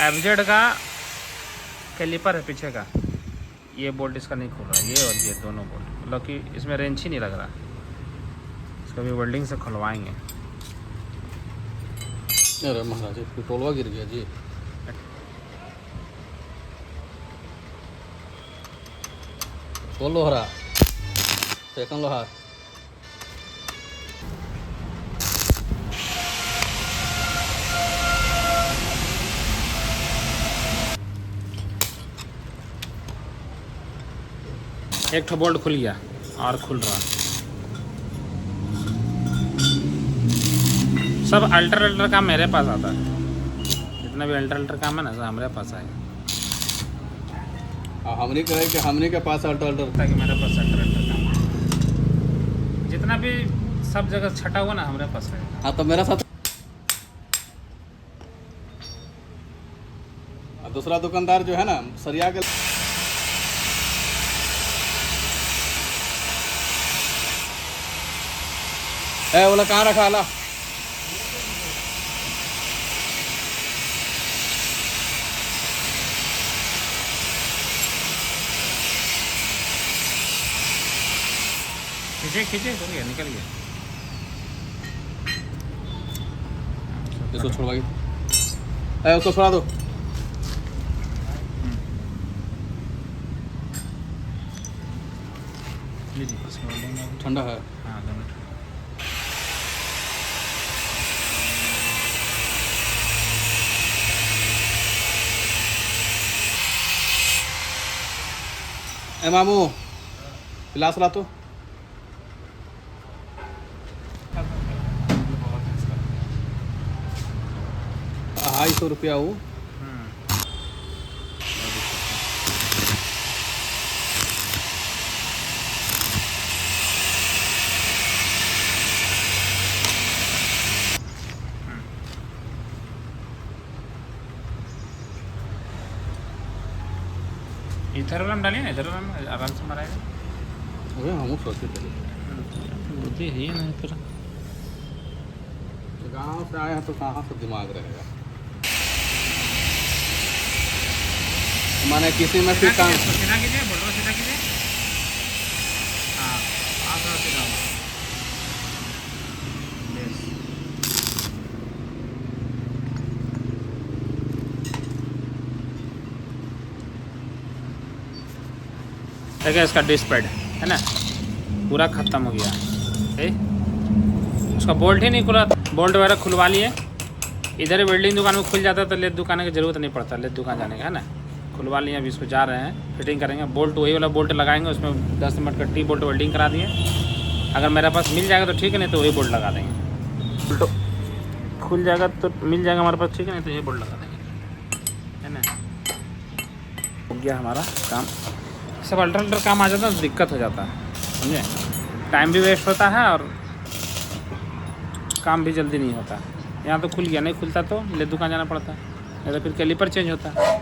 FZ का caliper है पीछे का, ये बोल्ट इसका नहीं खुल रहा, ये और ये दोनों बोल्ट, मतलब कि इसमें रेंच ही नहीं लग रहा। इसको भी वेल्डिंग से खुलवाएंगे। अरे महाराज पेट्रोलवा गिर गया जी। तो लोहरा सेकंड लोहा। एक ठो बोल्ट खुल गया और खुल रहा। सब अल्टर काम मेरे पास आता है, जितना भी अल्टर काम है ना सब हमारे पास आए। हमने कहे कि हमने के पास अल्टर कि मेरे पास अल्टर काम जितना भी सब जगह छटा हुआ ना हमारे पास है। हाँ तो मेरा साथ दूसरा दुकानदार जो है ना सरिया के बोला कहाँ रखा ला। खींचे खींचे हो गया, निकल गया। इसको छोड़वाइए, उसको छोड़ा दो। ठंडा है। हाँ दोनों। मामू गिलास ला तो। ₹250 वो। इधर वाला में डालिए ना, इधर वाला में आराम से मराएगा। वही हम सोचते थे बुद्धि है ही नहीं फिर। गाँव से आए हैं तो कहाँ से दिमाग रहेगा। माने किसी में फिर काम सीधा कीजिए, बोल रहा सीधा कीजिए। हाँ आप सीधा हो। देखिए इसका डिस्क पैड है ना पूरा ख़त्म हो गया है, उसका बोल्ट ही नहीं खुला। बोल्ट वगैरह खुलवा लिए, इधर वेल्डिंग दुकान में खुल जाता है तो लेद दुकान की ज़रूरत नहीं पड़ता, लेद दुकान जाने का है ना। खुलवा लिए, अभी इसको जा रहे हैं फिटिंग करेंगे। बोल्ट वही वाला बोल्ट लगाएंगे, उसमें 10 मिनट का टी बोल्ट वेल्डिंग करा दिए। अगर मेरे पास मिल जाएगा तो ठीक है, नहीं तो वही बोल्ट लगा देंगे। बोल्ट खुल जाएगा तो मिल जाएगा हमारे पास, ठीक है, नहीं तो ये बोल्ट लगा देंगे, है ना। हो गया हमारा काम। सब अल्टर काम आ जाता है तो दिक्कत हो जाता है, समझे। टाइम भी वेस्ट होता है और काम भी जल्दी नहीं होता। यहाँ तो खुल गया, नहीं खुलता तो ले दुकान जाना पड़ता है, नहीं तो फिर कैलिपर चेंज होता है।